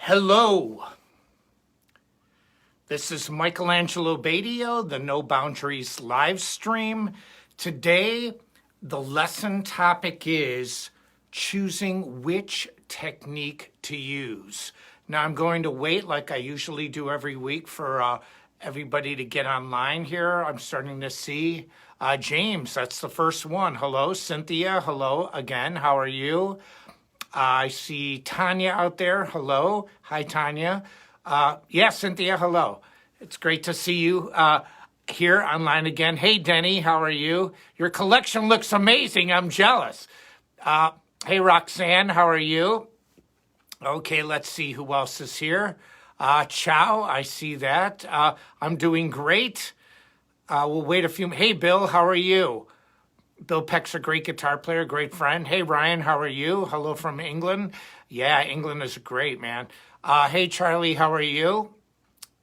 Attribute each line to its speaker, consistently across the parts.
Speaker 1: Hello, this is Angelo Batio, the No Boundaries live stream. Today, the lesson topic is choosing which technique to use. Now, I'm going to wait like I usually do every week for everybody to get online here. I'm starting to see James, that's the first one. Hello, Cynthia. Hello again. How are you? I see Tanya out there. Hello. Hi, Tanya. Yeah, Cynthia, hello. It's great to see you here online again. Hey, Denny, how are you? Your collection looks amazing. I'm jealous. Hey, Roxanne, how are you? Okay, let's see who else is here. Ciao, I see that. I'm doing great. We'll wait a few. Hey, Bill, how are you? Bill Peck's a great guitar player, great friend. Hey, Ryan, how are you? Hello from England. Yeah, England is great, man. Hey, Charlie, how are you?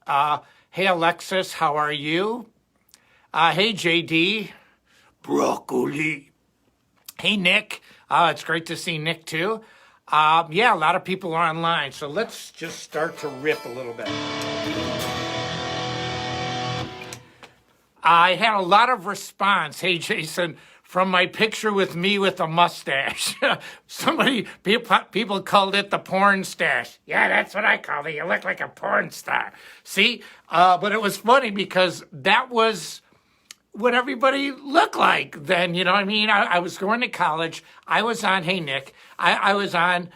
Speaker 1: Hey, Alexis, how are you? Hey, JD. Broccoli. Hey, Nick. It's great to see Nick, too. Yeah, a lot of people are online, so let's just start to rip a little bit. I had a lot of response. Hey, Jason, from my picture with me with a mustache. People called it the porn stash. Yeah, that's what I called it. You look like a porn star. See? But it was funny because that was what everybody looked like then, you know what I mean? I was going to college. I was on, hey, Nick. I was on,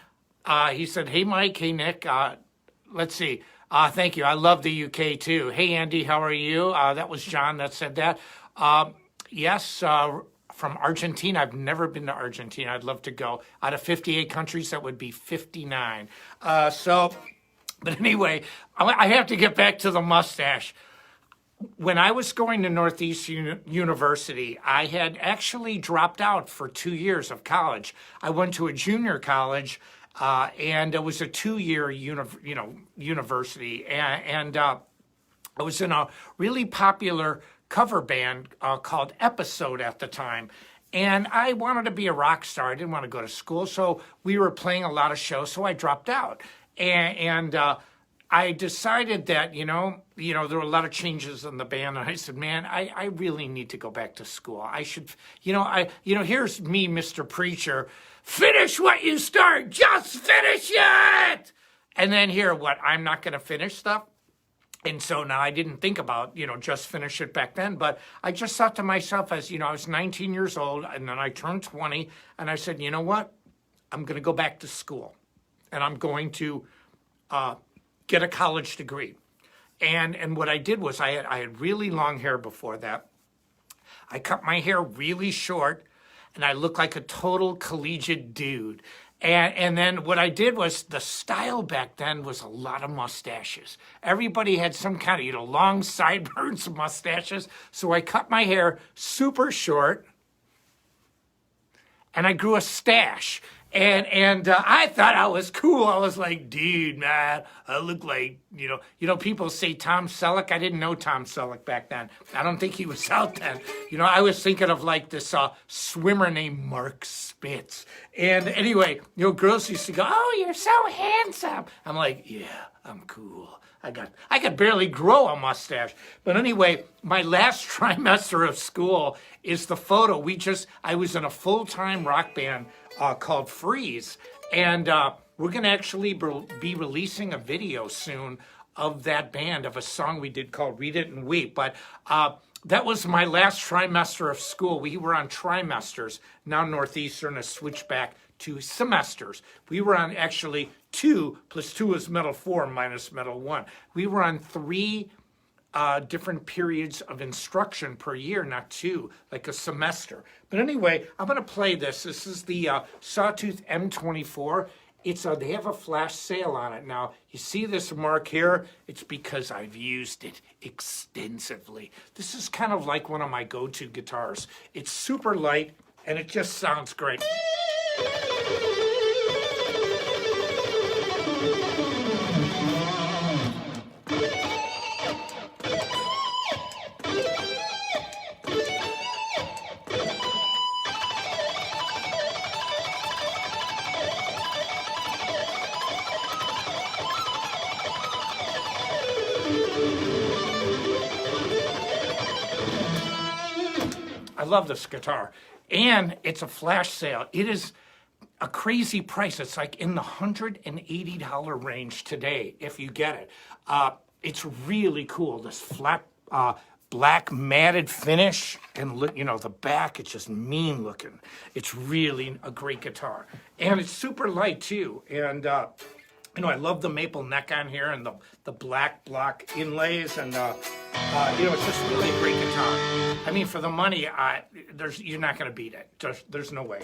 Speaker 1: he said, hey, Mike, hey, Nick. Let's see. Thank you. I love the UK too. Hey, Andy, how are you? That was John that said that. Yes, from Argentina. I've never been to Argentina. I'd love to go. Out of 58 countries, that would be 59. But anyway, I have to get back to the mustache. When I was going to Northeast University, I had actually dropped out for 2 years of college. I went to a junior college, and it was a 2-year university. And I was in a really popular cover band called Episode at the time. And I wanted to be a rock star. I didn't want to go to school. So we were playing a lot of shows, so I dropped out. And I decided that, there were a lot of changes in the band. And I said, man, I really need to go back to school. I should, here's me, Mr. Preacher. Finish what you start. Just finish it. And then I'm not going to finish stuff. And so now I didn't think about, just finish it back then. But I just thought to myself as, I was 19 years old and then I turned 20 and I said, you know what? I'm going to go back to school and I'm going to get a college degree. And what I did was I had really long hair before that. I cut my hair really short and I looked like a total collegiate dude. And then what I did was the style back then was a lot of mustaches. Everybody had some kind of, long sideburns mustaches. So I cut my hair super short and I grew a stash. And I thought I was cool. I was like, dude, man, I look like, people say Tom Selleck. I didn't know Tom Selleck back then. I don't think he was out then. I was thinking of like this swimmer named Mark Spitz. And anyway, girls used to go, oh, you're so handsome. I'm like, yeah, I'm cool. I could barely grow a mustache. But anyway, my last trimester of school is the photo. I was in a full-time rock band called Freeze. And we're going to actually be releasing a video soon of that band, of a song we did called Read It and Weep. But that was my last trimester of school. We were on trimesters. Now Northeastern has switched back to semesters. We were on actually 2 + 2 is metal 4 minus metal 1. We were on 3 different periods of instruction per year, not 2, like a semester. But anyway, I'm going to play this. This is the Sawtooth M24. They have a flash sale on it. Now, you see this mark here? It's because I've used it extensively. This is kind of like one of my go-to guitars. It's super light, and it just sounds great. love this guitar. And it's a flash sale. It is a crazy price. It's like in the $180 range today if you get it. It's really cool, this flat black matted finish, and you know, the back, it's just mean looking. It's really a great guitar. And it's super light too. And you know, I love the maple neck on here and the black block inlays, and you know, it's just really a great guitar. I mean, for the money, you're not going to beat it. There's no way.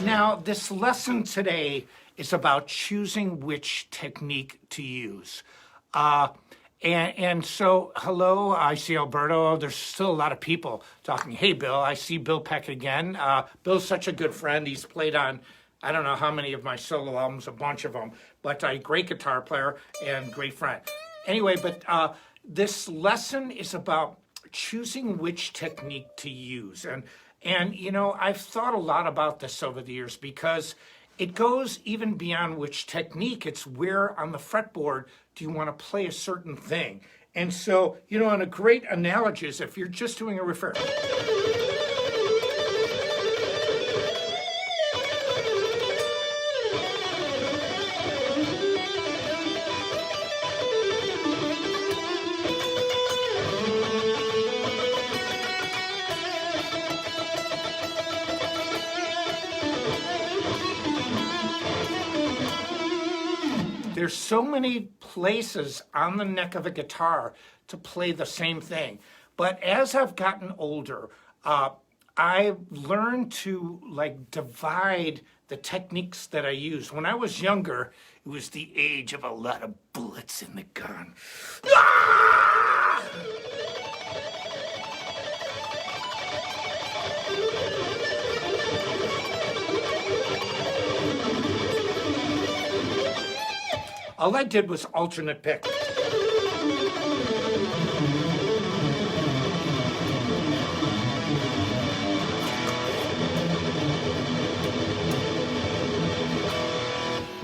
Speaker 1: Now, this lesson today is about choosing which technique to use. And so, hello, I see Alberto. There's still a lot of people talking. Hey, Bill, I see Bill Peck again. Bill's such a good friend. He's played on, I don't know how many of my solo albums, a bunch of them, but a great guitar player and great friend. Anyway, but this lesson is about choosing which technique to use. And you know, I've thought a lot about this over the years because it goes even beyond which technique. It's where on the fretboard do you want to play a certain thing. And so, you know, and a great analogy is if you're just doing a riff. There's so many places on the neck of a guitar to play the same thing. But as I've gotten older, I've learned to like divide the techniques that I use. When I was younger, it was the age of a lot of bullets in the gun. Ah! All I did was alternate pick.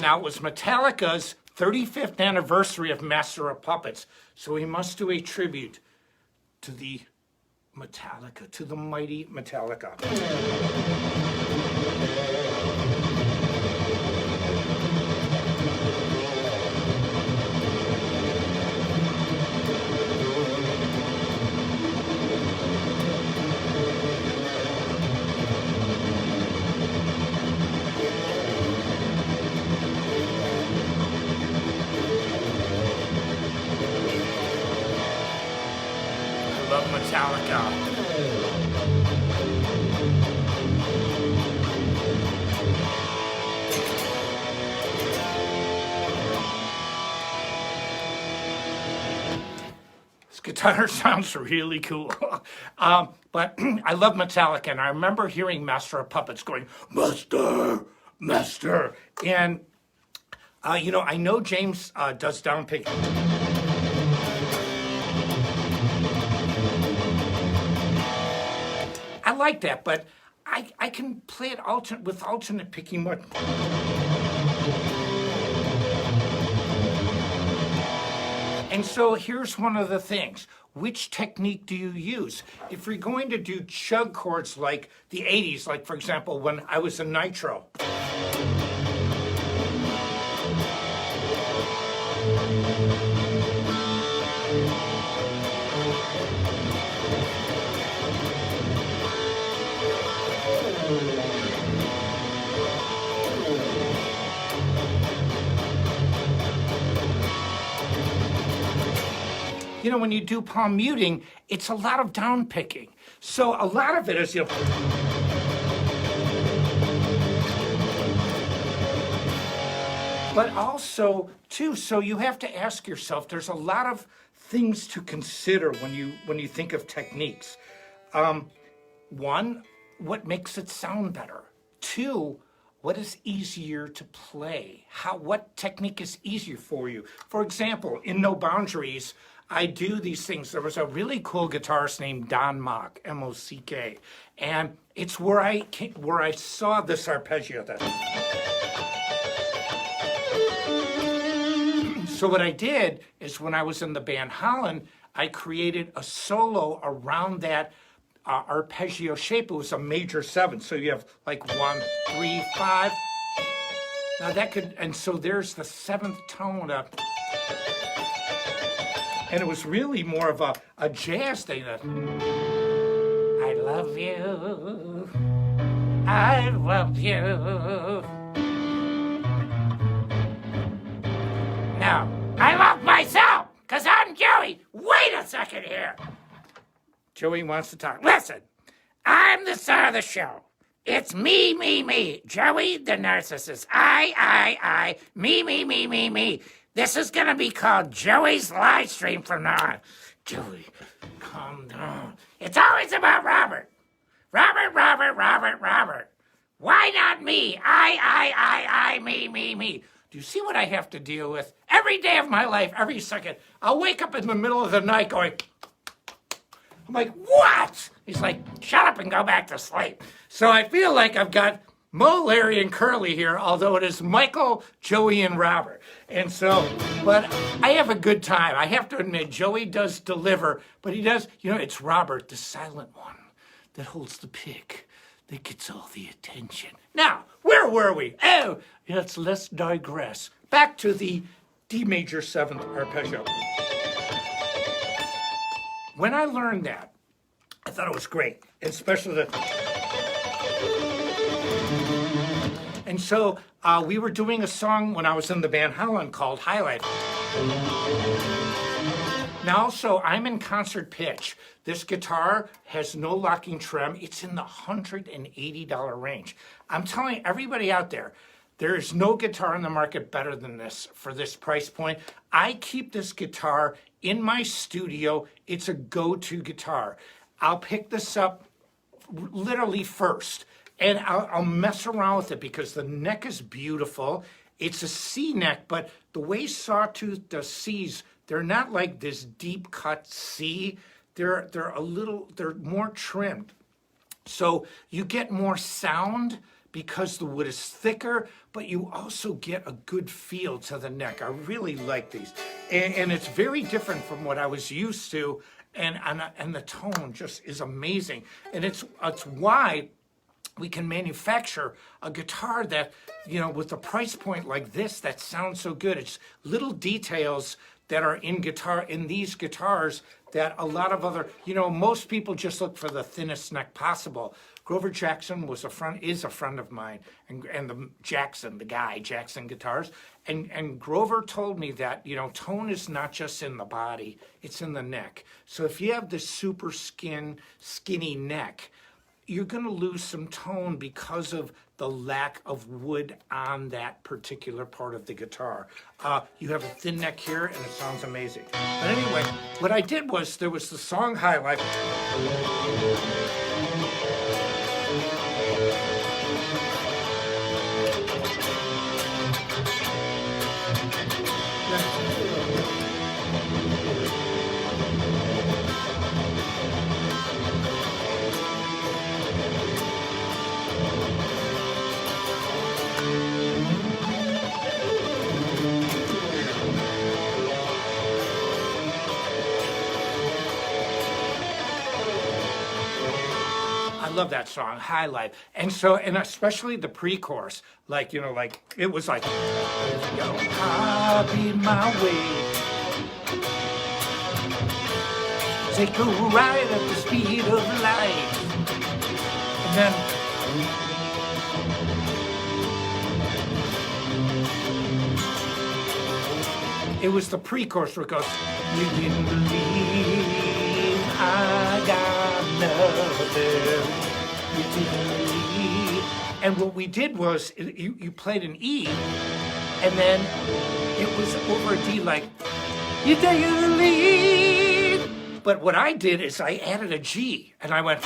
Speaker 1: Now, it was Metallica's 35th anniversary of Master of Puppets, so we must do a tribute to the Metallica, to the mighty Metallica. Metallica. This guitar sounds really cool. But I love Metallica, and I remember hearing Master of Puppets going, Master, Master. And, you know, I know James does downpicking. I like that, but I can play it with alternate picking more. And so here's one of the things. Which technique do you use? If you're going to do chug chords like the 80s, like for example, when I was in Nitro. You know, when you do palm muting, it's a lot of down picking. So a lot of it is, you know, but also too, so you have to ask yourself, there's a lot of things to consider when you think of techniques. One, what makes it sound better? Two, what is easier to play? What technique is easier for you? For example, in No Boundaries, I do these things. There was a really cool guitarist named Don Mock, M-O-C-K, and it's where I saw this arpeggio. So what I did is when I was in the band Holland, I created a solo around that arpeggio shape. It was a major 7. So you have like 1, 3, 5. Now that could, and so there's the 7th tone up. And it was really more of a jazz thing that, I love you, I love you. Now, I love myself, because I'm Joey. Wait a second here. Joey wants to talk. Listen, I'm the star of the show. It's me, Joey the narcissist. I, me. This is going to be called Joey's live stream from now on. Joey, calm down. It's always about Robert. Robert. Why not me? I, me. Do you see what I have to deal with? Every day of my life, every second, I'll wake up in the middle of the night going, I'm like, what? He's like, shut up and go back to sleep. So I feel like I've got Mo, Larry, and Curly here, although it is Michael, Joey, and Robert. And so, but I have a good time. I have to admit, Joey does deliver, but he does, it's Robert, the silent one, that holds the pick, that gets all the attention. Now, where were we? Oh, let's digress. Back to the D major 7th arpeggio. When I learned that, I thought it was great, especially the... And so we were doing a song when I was in the band Holland called Highlight. Now, also, I'm in concert pitch. This guitar has no locking trem. It's in the $180 range. I'm telling everybody out there, there is no guitar in the market better than this for this price point. I keep this guitar in my studio. It's a go-to guitar. I'll pick this up literally first, and I'll mess around with it because the neck is beautiful. It's a C neck, but the way Sawtooth does Cs, they're not like this deep cut C. They're more trimmed. So you get more sound because the wood is thicker, but you also get a good feel to the neck. I really like these. And it's very different from what I was used to, and the tone just is amazing. And it's why we can manufacture a guitar that, with a price point like this, that sounds so good. It's little details that are in these guitars that a lot of other, most people just look for the thinnest neck possible. Grover Jackson is a friend of mine, and the Jackson Guitars, and Grover told me that, tone is not just in the body, it's in the neck. So if you have this super skinny neck, you're going to lose some tone because of the lack of wood on that particular part of the guitar. You have a thin neck here, and it sounds amazing. But anyway, what I did was, there was the song Highlight. I love that song, High Life. And especially the pre-chorus, it was like, I'll be my way. Take a ride at the speed of light. And then, it was the pre-chorus where it goes, you didn't believe I got nothing. You didn't believe. And what we did was, you played an E, and then it was over a D like, you take the lead. But what I did is I added a G, and I went,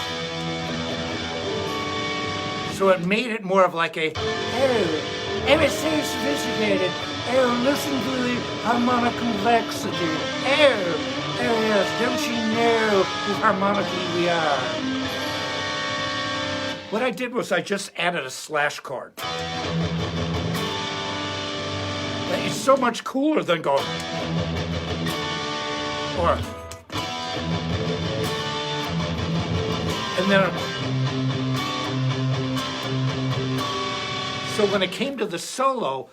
Speaker 1: so it made it more of like a, oh, it's so sophisticated. Oh, listen to the harmonic complexity. Oh, yes, don't you know who harmonically we are? What I did was I just added a slash chord. It's so much cooler than going, or, and then, so when it came to the solo,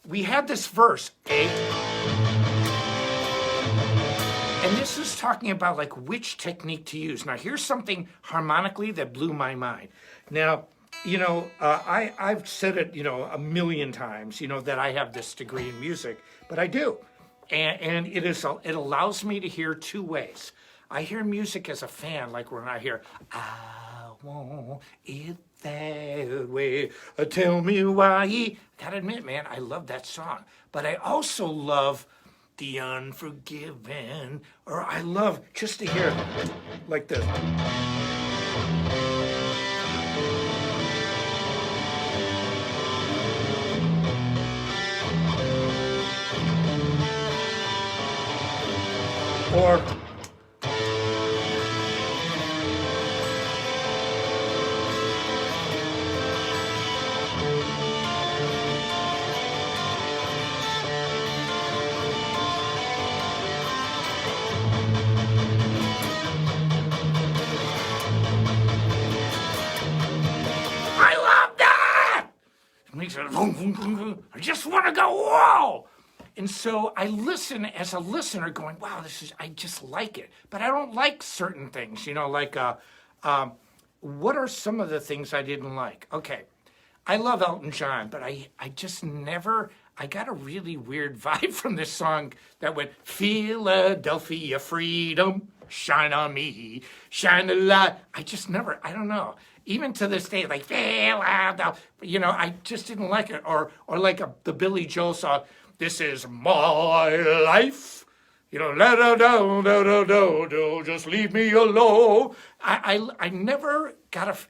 Speaker 1: we had this verse, A, and this is talking about like which technique to use. Now here's something harmonically that blew my mind. Now, you know, I've said it, you know, a million times, you know, that I have this degree in music, but I do. And it allows me to hear two ways. I hear music as a fan, like when I hear, I want it that way, tell me why. I gotta admit, man, I love that song. But I also love The Unforgiven, or I love just to hear like this. Or I love that! It makes it, I just want to go, whoa! And so I listen as a listener going, wow, I just like it. But I don't like certain things, you know, like, what are some of the things I didn't like? Okay, I love Elton John, but I just never, I got a really weird vibe from this song that went, Philadelphia freedom, shine on me, shine a light. I just never, I don't know. Even to this day, like, Philadelphia, you know, I just didn't like it. Or like the Billy Joel song, this is my life. You know, just leave me alone. I never got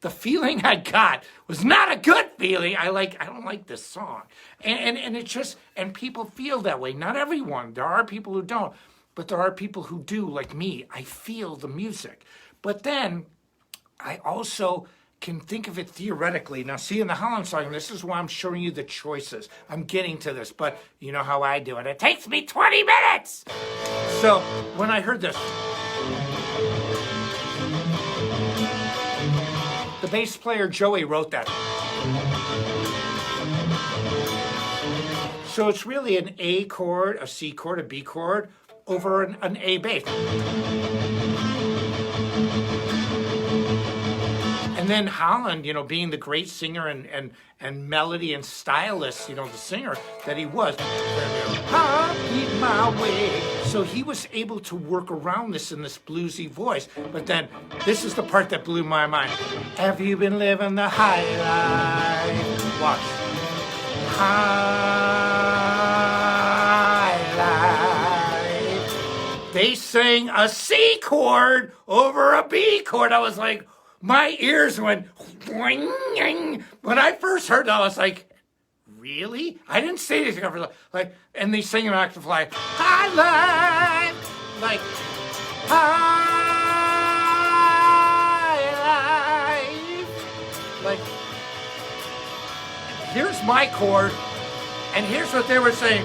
Speaker 1: the feeling I got was not a good feeling. I don't like this song. And it's just, and people feel that way. Not everyone. There are people who don't, but there are people who do, like me. I feel the music. But then I also can think of it theoretically. Now, see, in the Holland song, this is why I'm showing you the choices. I'm getting to this, but you know how I do it. It takes me 20 minutes! So, when I heard this, the bass player Joey wrote that. So it's really an A chord, a C chord, a B chord, over an A bass. And then Holland, you know, being the great singer and melody and stylist, you know, the singer that he was, I beat my way. So he was able to work around this in this bluesy voice. But then this is the part that blew my mind. Have you been living the high life? Watch. High life. They sang a C chord over a B chord. I was like, my ears went, when I first heard that, I was like, really? I didn't say anything over like, and they sing an octave high, high life, like, high life, like, here's my chord, and here's what they were saying.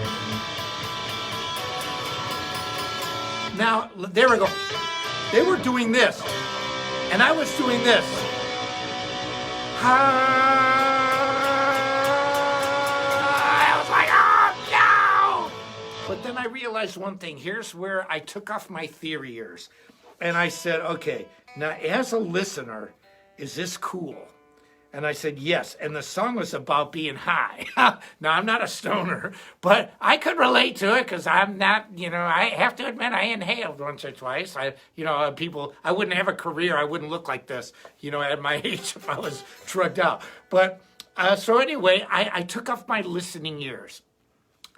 Speaker 1: Now, there we go. They were doing this. And I was doing this. I was like, oh no! But then I realized one thing. Here's where I took off my theory ears. And I said, okay, now as a listener, is this cool? And I said, yes. And the song was about being high. Now, I'm not a stoner, but I could relate to it because I'm not, you know, I have to admit I inhaled once or twice. I wouldn't have a career. I wouldn't look like this, you know, at my age if I was drugged out. But so anyway, I took off my listening ears.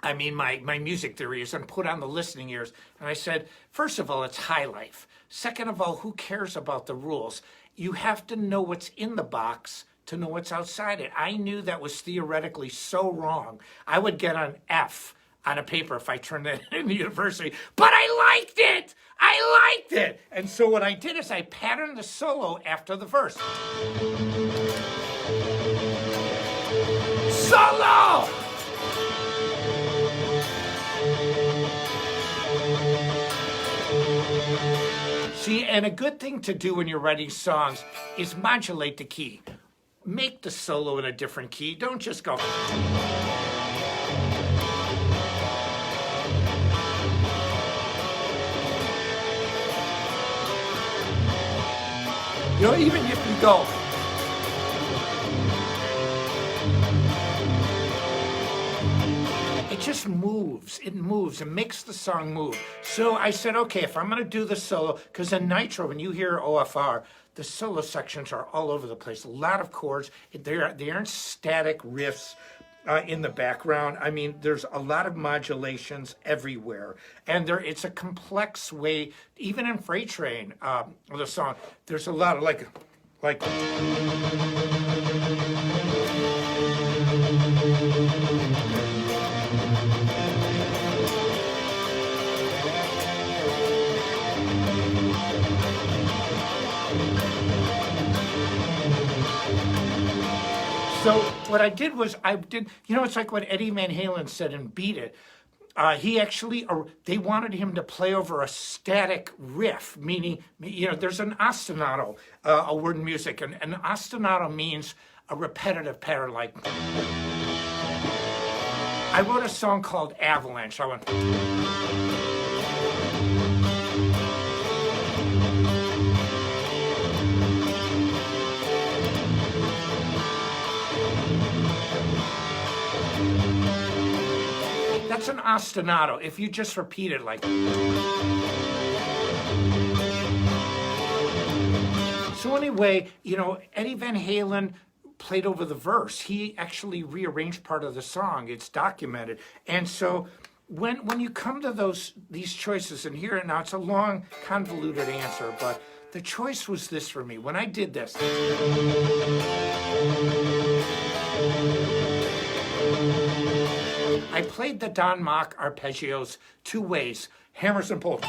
Speaker 1: I mean, my music theories and put on the listening ears. And I said, first of all, it's high life. Second of all, who cares about the rules? You have to know what's in the box to know what's outside it. I knew that was theoretically so wrong. I would get an F on a paper if I turned that in the university, but I liked it! I liked it! And so what I did is I patterned the solo after the verse. Solo! See, and a good thing to do when you're writing songs is modulate the key. Make the solo in a different key. Don't just go. You know, even if you go. It just moves. It moves. It makes the song move. So I said, okay, if I'm going to do the solo, because in Nitro, when you hear OFR, the solo sections are all over the place. A lot of chords. They aren't static riffs in the background. I mean, there's a lot of modulations everywhere. And it's a complex way, even in Freight Train, the song, there's a lot of like. So what I did was it's like what Eddie Van Halen said in Beat It. He actually, they wanted him to play over a static riff, meaning, there's an ostinato, a word in music, and an ostinato means a repetitive pattern, like, I wrote a song called Avalanche. I went, that's an ostinato. If you just repeat it like. So anyway, Eddie Van Halen played over the verse. He actually rearranged part of the song. It's documented. And so when you come to these choices, and here now it's a long, convoluted answer, but the choice was this for me. When I did this. I played the Don Mach arpeggios two ways, hammers and pulls.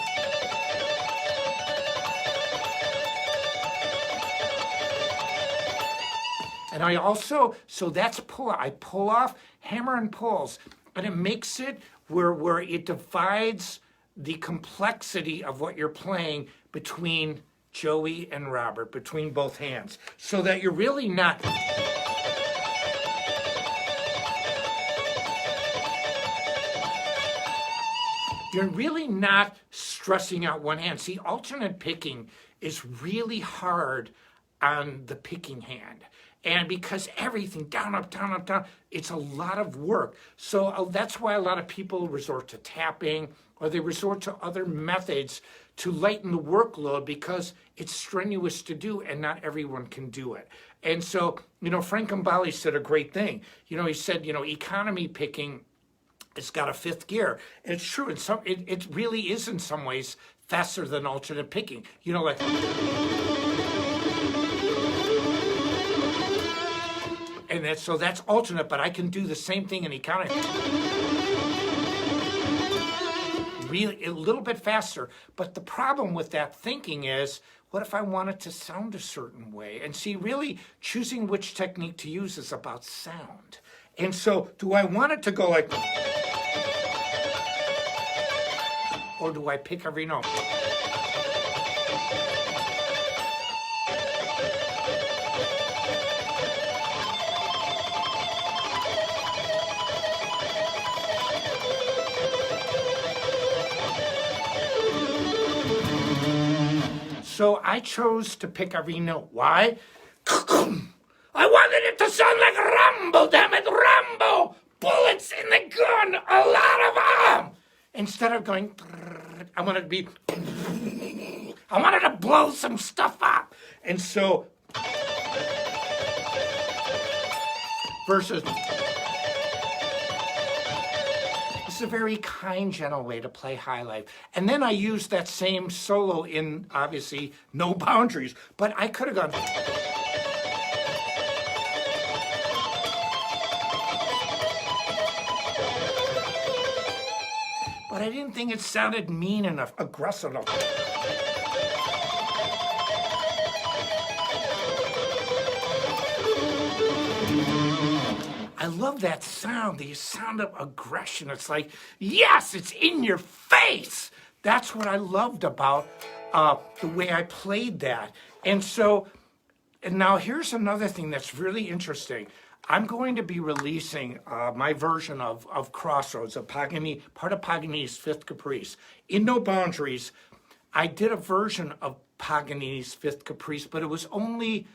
Speaker 1: And I also, so that's pull. I pull off, hammer and pulls, and it makes it where it divides the complexity of what you're playing between Joey and Robert, between both hands, so that you're really not. You're really not stressing out one hand. See, alternate picking is really hard on the picking hand. And because everything, down, up, down, up, down, it's a lot of work. So that's why a lot of people resort to tapping, or they resort to other methods to lighten the workload, because it's strenuous to do and not everyone can do it. And so, Frank Gambale said a great thing. He said, economy picking, it's got a fifth gear. And it's true. It really is in some ways faster than alternate picking. Like. And that's alternate, but I can do the same thing in economy. Really, a little bit faster. But the problem with that thinking is, what if I want it to sound a certain way? And see, really choosing which technique to use is about sound. And so, do I want it to go like. Or do I pick every note? So I chose to pick every note. Why? I wanted it to sound like Rambo, damn it, Rambo! Bullets in the gun, a lot of them! Instead of going, I wanted to be, I wanted to blow some stuff up. And so, versus, this is a very kind, gentle way to play high life. And then I used that same solo in, obviously, No Boundaries. But I could have gone. But I didn't think it sounded mean enough, aggressive enough. I love that sound, the sound of aggression. It's like, yes, it's in your face. that's what I loved about the way I played that. And so, and now here's another thing that's really interesting. I'm going to be releasing my version of Crossroads, of Paganini, part of Paganini's Fifth Caprice. In No Boundaries, I did a version of Paganini's Fifth Caprice, but it was only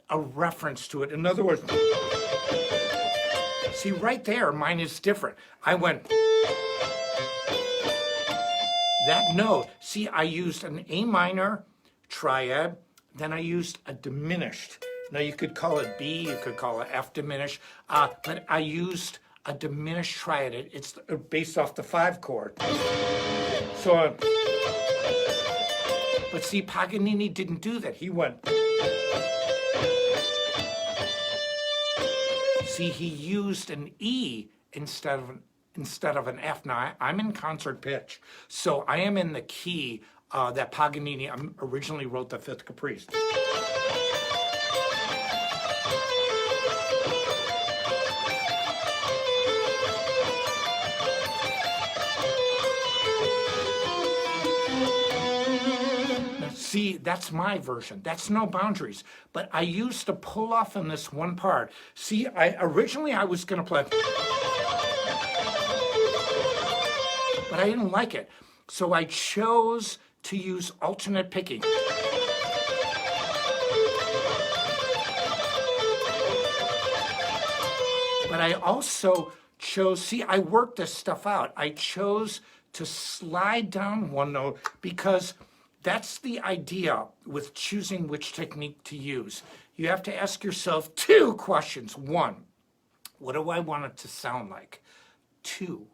Speaker 1: a reference to it. In other words, see right there, mine is different. I went that note. See, I used an A minor triad, then I used a diminished. Now you could call it B, you could call it F diminished, but I used a diminished triad. It's based off the 5 chord. So, but see, Paganini didn't do that. He went. See, he used an E instead of an F. Now, I'm in concert pitch, so I am in the key that Paganini originally wrote the Fifth Caprice. See, that's my version. That's No Boundaries. But I used to pull off in this one part. See, originally I was going to play, but I didn't like it. So I chose to use alternate picking. But I also chose, see, I worked this stuff out. I chose to slide down one note because that's the idea with choosing which technique to use. You have to ask yourself 2 questions. 1, what do I want it to sound like? 2,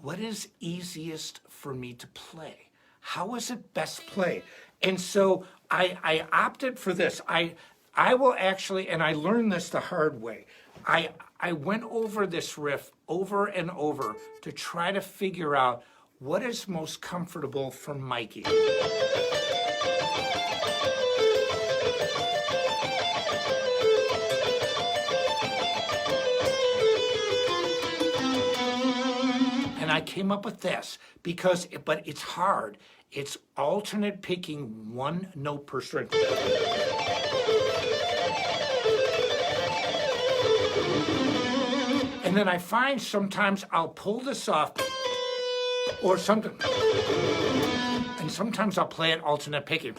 Speaker 1: what is easiest for me to play? How is it best played? And so I opted for this. I will actually, and I learned this the hard way, I went over this riff over and over to try to figure out what is most comfortable for Mikey. And I came up with this because, but it's hard. It's alternate picking 1 note per string. And then I find sometimes I'll pull this off or something, and sometimes I'll play it alternate picking.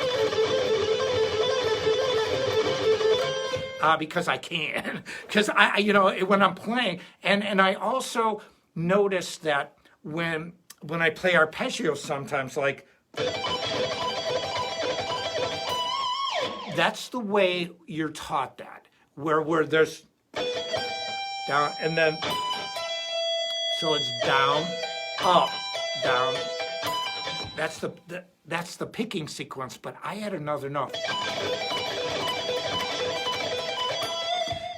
Speaker 1: Because I can, because I when I'm playing, and I also notice that when I play arpeggio sometimes, like, that's the way you're taught that, where there's down, and then, so it's down, up, down. That's the picking sequence, but I had another note.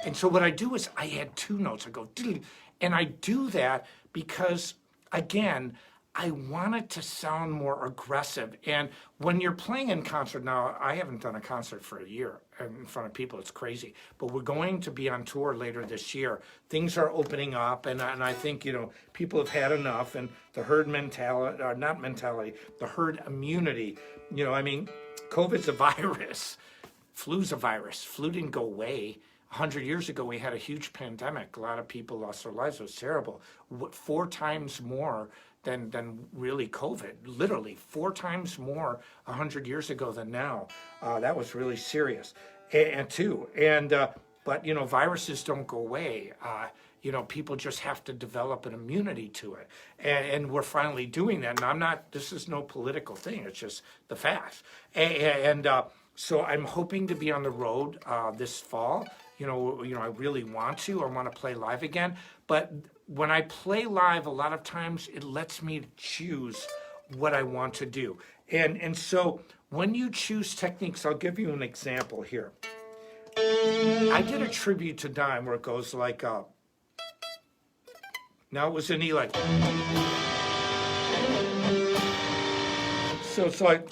Speaker 1: And so what I do is I add 2 notes. I go, and I do that because, again, I want it to sound more aggressive. And when you're playing in concert now, I haven't done a concert for a year in front of people. It's crazy. But we're going to be on tour later this year. Things are opening up, and I think, people have had enough. And the herd mentality, or not mentality, the herd immunity. COVID's a virus. Flu's a virus. Flu didn't go away. 100 years ago, we had a huge pandemic. A lot of people lost their lives. It was terrible. 4 times more than really COVID. Literally 4 times more 100 years ago than now. That was really serious. But viruses don't go away. People just have to develop an immunity to it. And we're finally doing that. And this is no political thing. It's just the facts. So I'm hoping to be on the road this fall. I really want to. I want to play live again. But when I play live, a lot of times it lets me choose what I want to do. And so when you choose techniques, I'll give you an example here. I did a tribute to Dime where it goes like, now it was an E like. So it's like,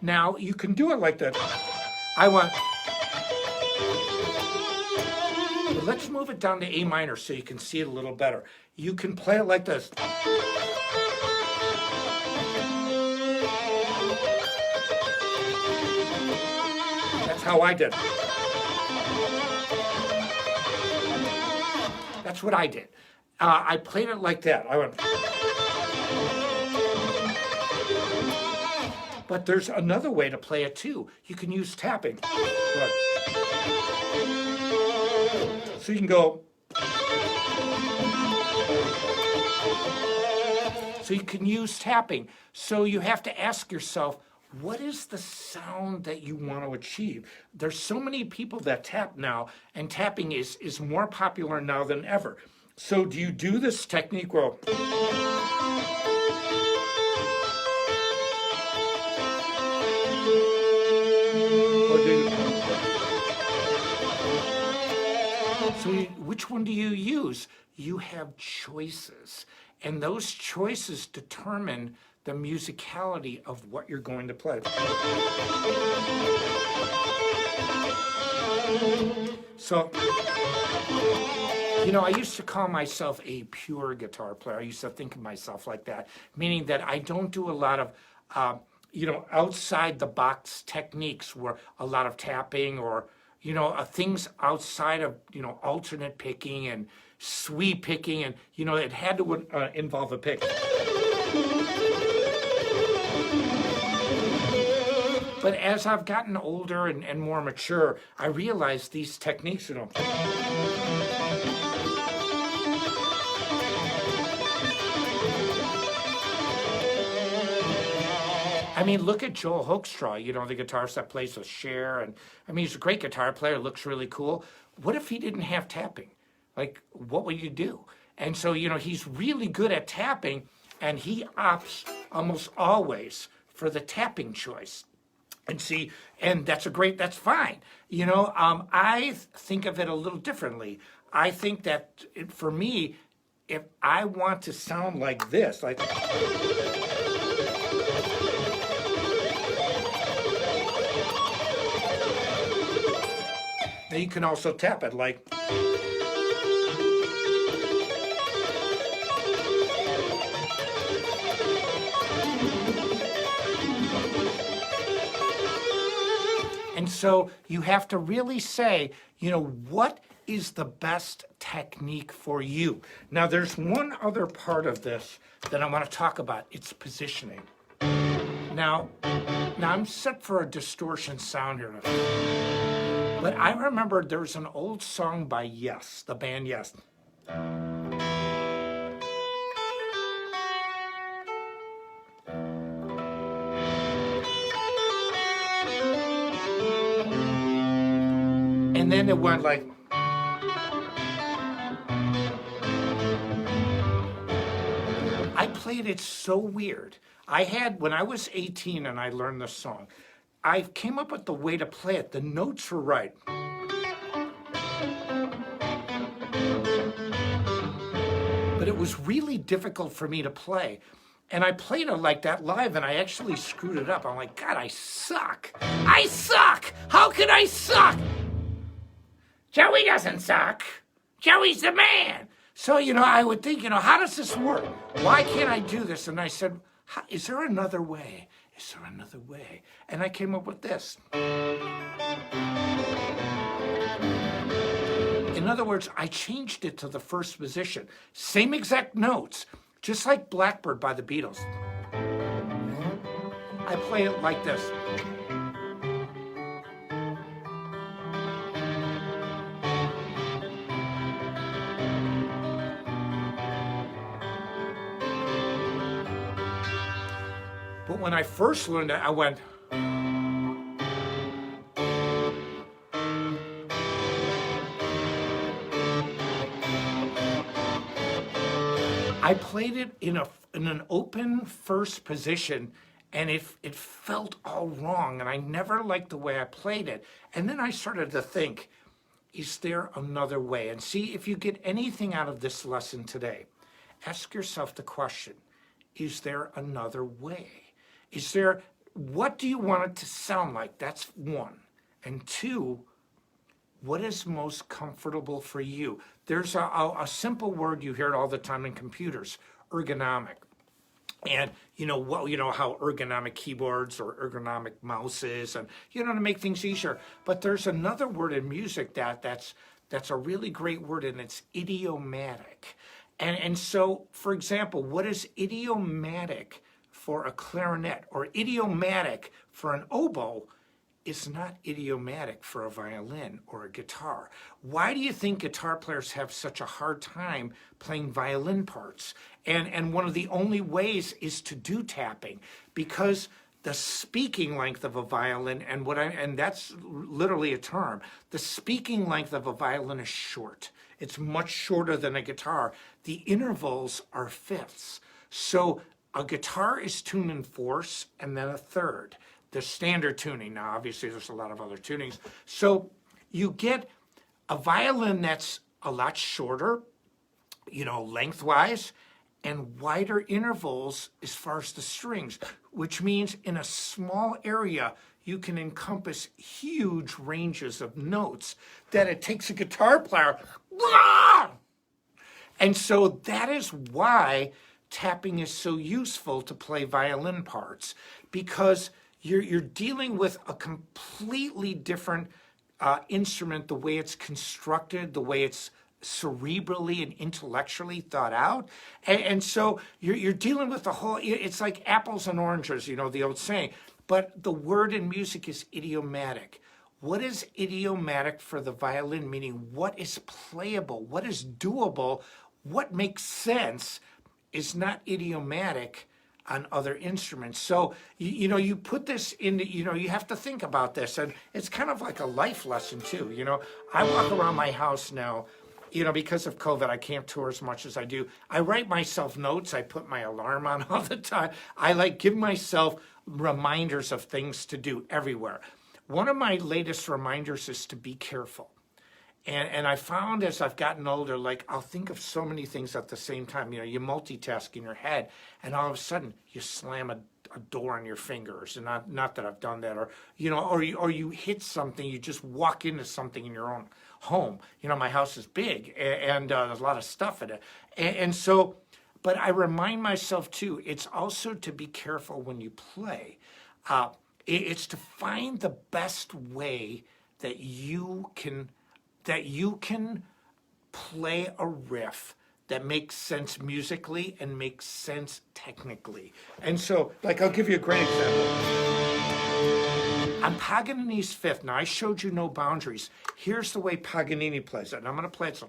Speaker 1: now you can do it like that. But let's move it down to A minor so you can see it a little better. You can play it like this. how I did. That's what I did. I played it like that. I went. But there's another way to play it too. You can use tapping. So you can go. So you can use tapping. So you have to ask yourself, what is the sound that you want to achieve? There's so many people that tap now, and tapping is more popular now than ever. So do you do this technique where which one do you use? You have choices, and those choices determine the musicality of what you're going to play. So, you know, I used to call myself a pure guitar player. I used to think of myself like that, meaning that I don't do a lot of, outside the box techniques where a lot of tapping or, things outside of, alternate picking and sweep picking, and, it had to involve a pick. But as I've gotten older and more mature, I realized these techniques, I mean, look at Joel Hoekstra, the guitarist that plays with Cher. And I mean, he's a great guitar player, looks really cool. What if he didn't have tapping? Like, what would you do? And so, he's really good at tapping, and he opts almost always for the tapping choice. And see, and that's fine. I think of it a little differently. I think that for me, if I want to sound like this, like. Now you can also tap it like. And so you have to really say, what is the best technique for you? Now there's one other part of this that I want to talk about. It's positioning. Now I'm set for a distortion sound here. But I remember there was an old song by Yes, the band Yes. And then it went like. I played it so weird. When I was 18 and I learned this song, I came up with the way to play it. The notes were right. But it was really difficult for me to play. And I played it like that live, and I actually screwed it up. I'm like, God, I suck. I suck! How can I suck? Joey doesn't suck. Joey's the man. So, I would think, how does this work? Why can't I do this? And I said, is there another way? Is there another way? And I came up with this. In other words, I changed it to the first position. Same exact notes, just like Blackbird by the Beatles. I play it like this. But when I first learned it, I went. I played it in an open first position, and it felt all wrong, and I never liked the way I played it. And then I started to think, is there another way? And see, if you get anything out of this lesson today, ask yourself the question, is there another way? What do you want it to sound like? That's one. And two, what is most comfortable for you? There's a simple word, you hear it all the time in computers, ergonomic. And how ergonomic keyboards or ergonomic mouses, and to make things easier. But there's another word in music that's a really great word, and it's idiomatic. And so, for example, what is idiomatic for a clarinet or idiomatic for an oboe is not idiomatic for a violin or a guitar. Why do you think guitar players have such a hard time playing violin parts? And one of the only ways is to do tapping, because the speaking length of a violin, and that's literally a term, the speaking length of a violin is short. It's much shorter than a guitar. The intervals are fifths. So a guitar is tuned in fourths and then a third. The standard tuning. Now, obviously, there's a lot of other tunings. So you get a violin that's a lot shorter, lengthwise, and wider intervals as far as the strings, which means in a small area, you can encompass huge ranges of notes that it takes a guitar player. And so that is why tapping is so useful to play violin parts, because you're dealing with a completely different instrument, the way it's constructed, the way it's cerebrally and intellectually thought out. And so you're dealing with the whole, it's like apples and oranges, the old saying. But the word in music is idiomatic. What is idiomatic for the violin? Meaning, what is playable? What is doable? What makes sense is not idiomatic on other instruments. So, you put this in, you have to think about this. And it's kind of like a life lesson too. I walk around my house now, because of COVID, I can't tour as much as I do. I write myself notes. I put my alarm on all the time. I give myself reminders of things to do everywhere. One of my latest reminders is to be careful. And I found as I've gotten older, I'll think of so many things at the same time. You multitask in your head, and all of a sudden you slam a door on your fingers. And not that I've done that, or you hit something, you just walk into something in your own home. My house is big, and there's a lot of stuff in it. And so, but I remind myself too, it's also to be careful when you play. It's to find the best way that you can play a riff that makes sense musically and makes sense technically. And so, I'll give you a great example. On Paganini's Fifth, now I showed you No Boundaries. Here's the way Paganini plays it, and I'm going to play it some.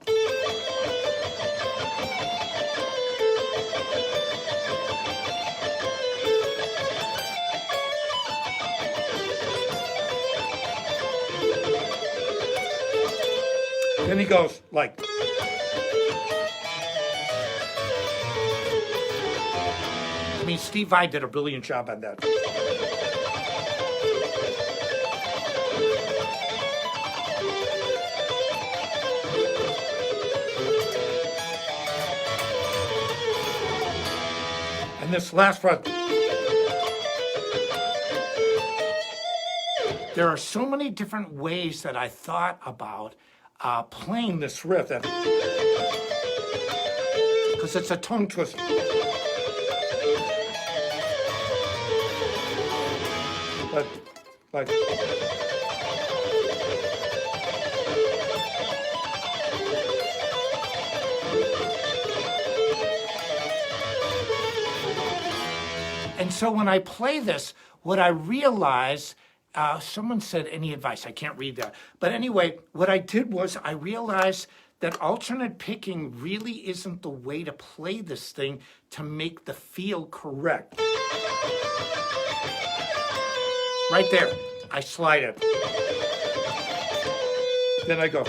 Speaker 1: Then he goes like. I mean, Steve Vai did a brilliant job on that. And this last part. There are so many different ways that I thought about playing this riff, because it's a tongue twister. But and so when I play this, what I realize. Someone said, any advice? I can't read that. But anyway, what I did was I realized that alternate picking really isn't the way to play this thing to make the feel correct. Right there, I slide it. Then I go.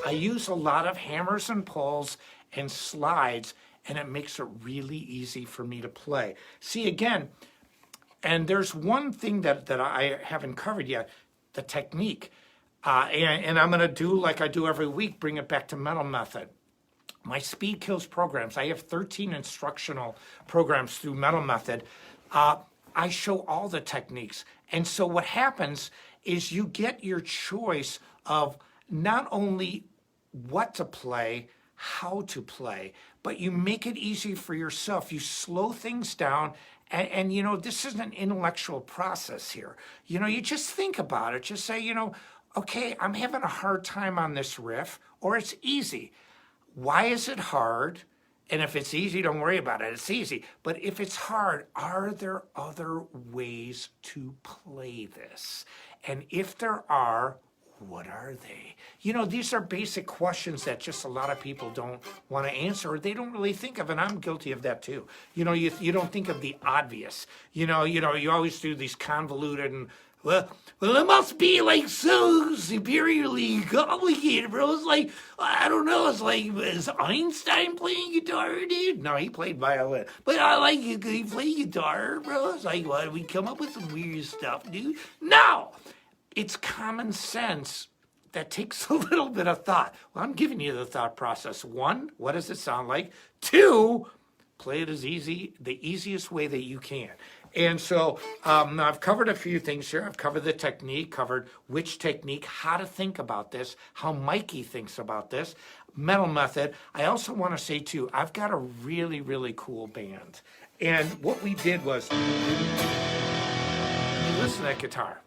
Speaker 1: I use a lot of hammers and pulls and slides, and it makes it really easy for me to play. See, again, and there's one thing that I haven't covered yet, the technique. And I'm going to do like I do every week, bring it back to Metal Method. My Speed Kills programs, I have 13 instructional programs through Metal Method. I show all the techniques. And so what happens is you get your choice of not only what to play, how to play, but you make it easy for yourself. You slow things down. And you know, this is an intellectual process here. You know, you just think about it. Just say, you know, okay, I'm having a hard time on this riff, or it's easy. Why is it hard? And if it's easy, don't worry about it. It's easy. But if it's hard, are there other ways to play this? And if there are, what are they? You know, these are basic questions that just a lot of people don't want to answer, or they don't really think of, and I'm guilty of that too. You know, you don't think of the obvious. You always do these convoluted and, well, it must be like so superiorly complicated, bro. It's like, I don't know, it's like, is Einstein playing guitar, dude? No, he played violin. But I like you, he played guitar, bro. It's like, what, we come up with some weird stuff, dude? No! It's common sense that takes a little bit of thought. Well, I'm giving you the thought process. 1, what does it sound like? 2, play it the easiest way that you can. And so I've covered a few things here. I've covered the technique, covered which technique, how to think about this, how Mikey thinks about this, metal method. I also want to say too, I've got a really, really cool band. And what we did was, listen to that guitar.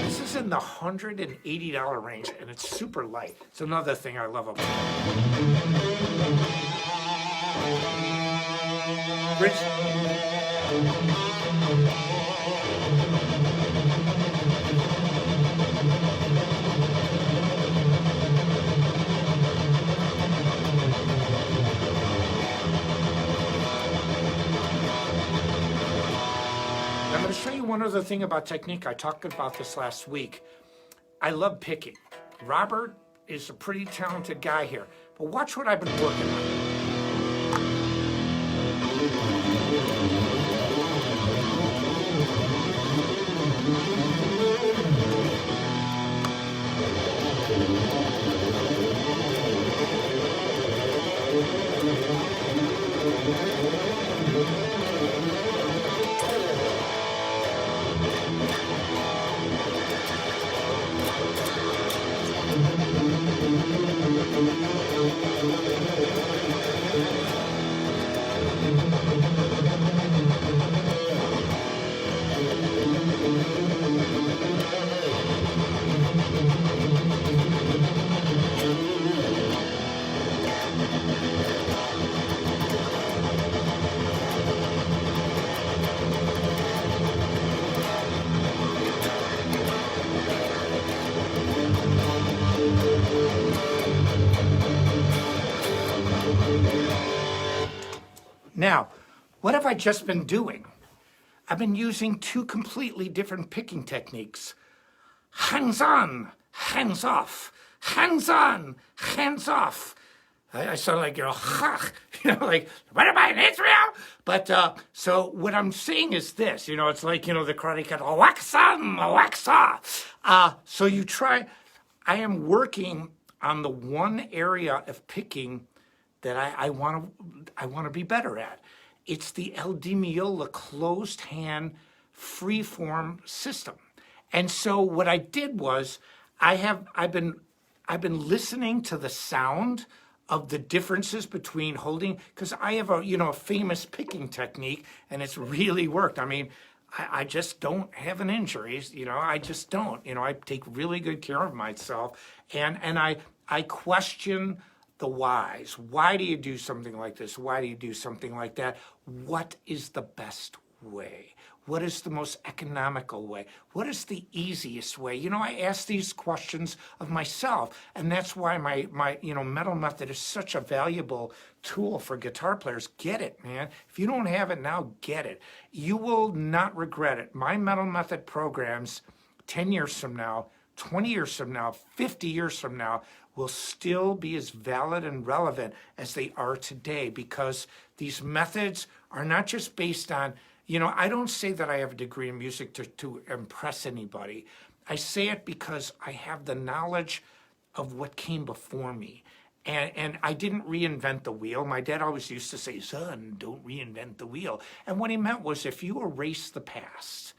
Speaker 1: This is in the $180 range, and it's super light. It's another thing I love about it. Rich. I'm going to show you one other thing about technique. I talked about this last week. I love picking. Robert is a pretty talented guy here, but watch what I've been working on. Now, what have I just been doing? I've been using 2 completely different picking techniques. Hands on, hands off, hands on, hands off. I sound like, like, what am I, in Israel? But, so what I'm saying is this, it's like, the Karate Kid, Alexa. So you try, I am working on the one area of picking that I want to be better at. It's the El Di Meola closed hand freeform system. And so what I did was I've been listening to the sound of the differences between holding, because I have a famous picking technique, and it's really worked. I mean, I just don't have an injuries, I just don't. I take really good care of myself, and I question the whys. Why do you do something like this? Why do you do something like that? What is the best way? What is the most economical way? What is the easiest way? I ask these questions of myself, and that's why my metal method is such a valuable tool for guitar players. Get it, man. If you don't have it now, get it. You will not regret it. My metal method programs 10 years from now, 20 years from now, 50 years from now, will still be as valid and relevant as they are today, because these methods are not just based on, I don't say that I have a degree in music to impress anybody. I say it because I have the knowledge of what came before me. And I didn't reinvent the wheel. My dad always used to say, son, don't reinvent the wheel. And what he meant was, if you erase the past,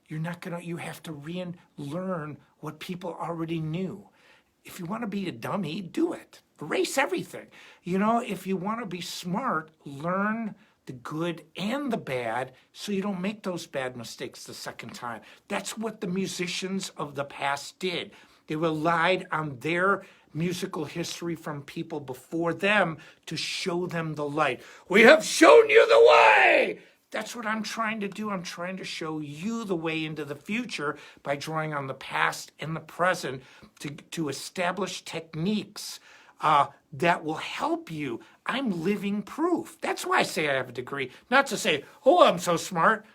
Speaker 1: you have to relearn what people already knew. If you want to be a dummy, do it. erase everything. You know, if you want to be smart, learn the good and the bad so you don't make those bad mistakes the second time. That's what the musicians of the past did. They relied on their musical history from people before them to show them the light. We have shown you the way! That's what I'm trying to do. I'm trying to show you the way into the future by drawing on the past and the present to establish techniques that will help you. I'm living proof. That's why I say I have a degree. Not to say, oh, I'm so smart.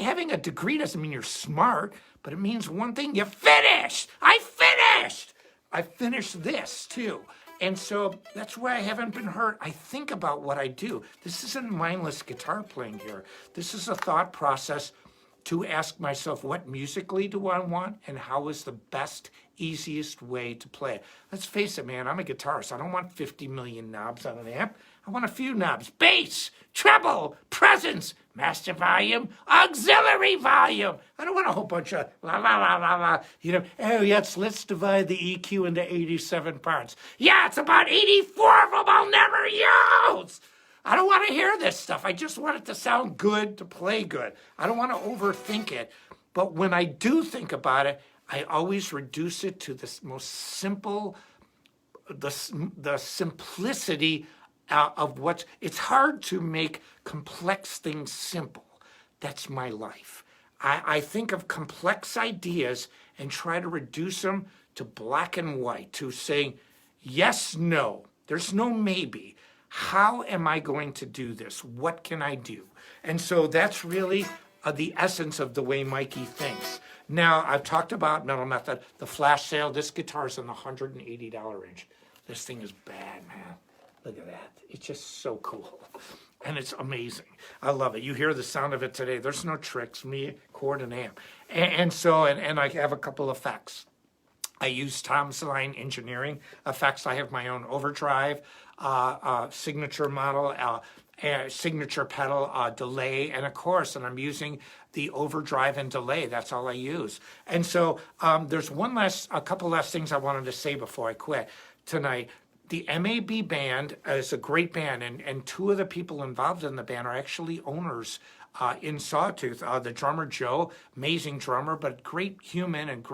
Speaker 1: Having a degree doesn't mean you're smart, but it means one thing: you finished. I finished. I finished this too. And so that's why I haven't been hurt. I think about what I do. This isn't mindless guitar playing here. This is a thought process to ask myself, what musically do I want and how is the best, easiest way to play it? Let's face it, man, I'm a guitarist. I don't want 50 million knobs on an amp. I want a few knobs: bass, treble, presence, master volume, auxiliary volume. I don't want a whole bunch of la, la, la, la, la. You know, oh, yes, let's divide the EQ into 87 parts. Yeah, it's about 84 of them I'll never use. I don't want to hear this stuff. I just want it to sound good, to play good. I don't want to overthink it. But when I do think about it, I always reduce it to the most simple, the simplicity of what's. It's hard to make complex things simple. That's my life. I think of complex ideas and try to reduce them to black and white, to saying yes, no. There's no maybe. How am I going to do this? What can I do? And so that's really the essence of the way Mikey thinks. Now, I've talked about Metal Method, the flash sale. This guitar is in the $180 range. This thing is bad, man. Look at that. It's just so cool. And it's amazing. I love it. You hear the sound of it today. There's no tricks, me, chord, and amp. And I have a couple effects. I use Tom's Line Engineering effects. I have my own overdrive, signature model, signature pedal, delay, and a chorus. And I'm using the overdrive and delay. That's all I use. And so there's a couple last things I wanted to say before I quit tonight. The MAB band is a great band, and two of the people involved in the band are actually owners in Sawtooth. The drummer, Joe, amazing drummer, but great human and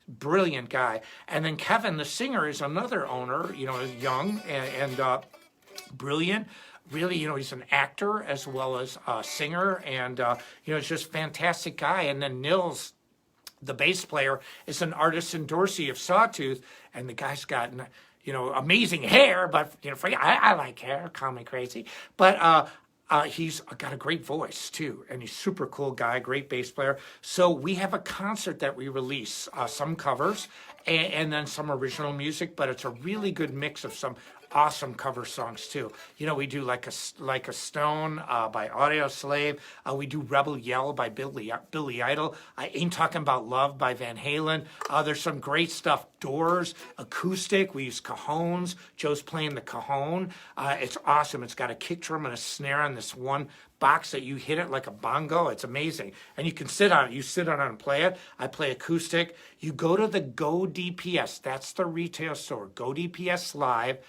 Speaker 1: brilliant guy. And then Kevin, the singer, is another owner, young and brilliant. Really, he's an actor as well as a singer, and, he's just a fantastic guy. And then Nils, the bass player, is an artisan Dorsey of Sawtooth, and the guy's got amazing hair, but I like hair, call me crazy, but he's got a great voice too, and he's super cool guy, great bass player. So we have a concert that we release, some covers and then some original music, but it's a really good mix of some awesome cover songs too. We do like a Stone by Audioslave. We do Rebel Yell by Billy Idol. Ain't Talking About Love by Van Halen. There's some great stuff. Doors, acoustic. We use cajones. Joe's playing the cajon. It's awesome. It's got a kick drum and a snare on this one box that you hit it like a bongo. It's amazing. And you can sit on it. You sit on it and play it. I play acoustic. You go to the Go DPS. That's the retail store. Go DPS Live.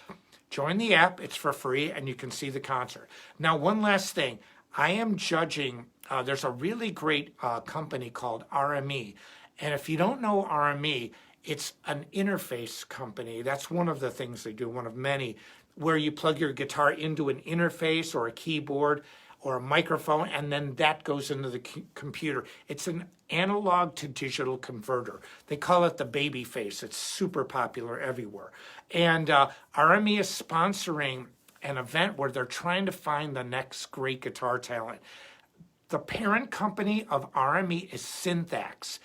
Speaker 1: Join the app. It's for free, and you can see the concert. Now, one last thing. I am judging. There's a really great company called RME. And if you don't know RME, it's an interface company. That's one of the things they do, one of many, where you plug your guitar into an interface or a keyboard or a microphone, and then that goes into the computer. It's an analog to digital converter. They call it the baby face. It's super popular everywhere. And RME is sponsoring an event where they're trying to find the next great guitar talent. The parent company of RME is Syntax,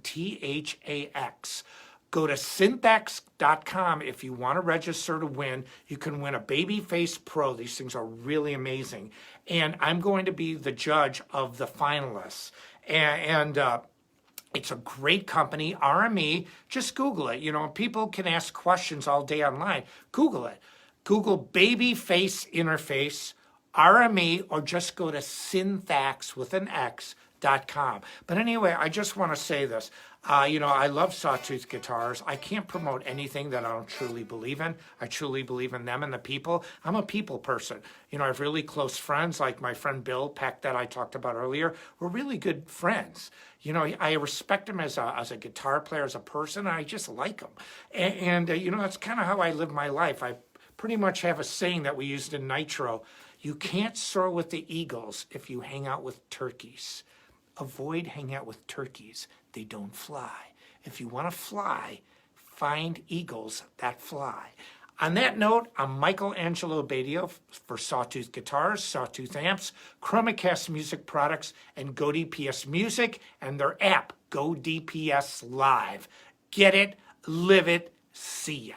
Speaker 1: Syntax. Go to syntax.com if you want to register to win. You can win a Babyface Pro. These things are really amazing. And I'm going to be the judge of the finalists. And it's a great company, RME. Just Google it. People can ask questions all day online. Google it. Google Babyface Interface, RME, or just go to syntax with an X. But anyway, I just want to say this. I love Sawtooth Guitars. I can't promote anything that I don't truly believe in. I truly believe in them and the people. I'm a people person. I have really close friends, like my friend Bill Peck that I talked about earlier. We're really good friends. I respect him as a guitar player, as a person. I just like him. And that's kind of how I live my life. I pretty much have a saying that we used in Nitro. You can't soar with the eagles if you hang out with turkeys. Avoid hanging out with turkeys. They don't fly. If you want to fly, find eagles that fly. On that note, I'm Angelo Batio for Sawtooth Guitars, Sawtooth Amps, ChromaCast Music Products, and GoDPS Music, and their app, GoDPS Live. Get it, live it, see ya.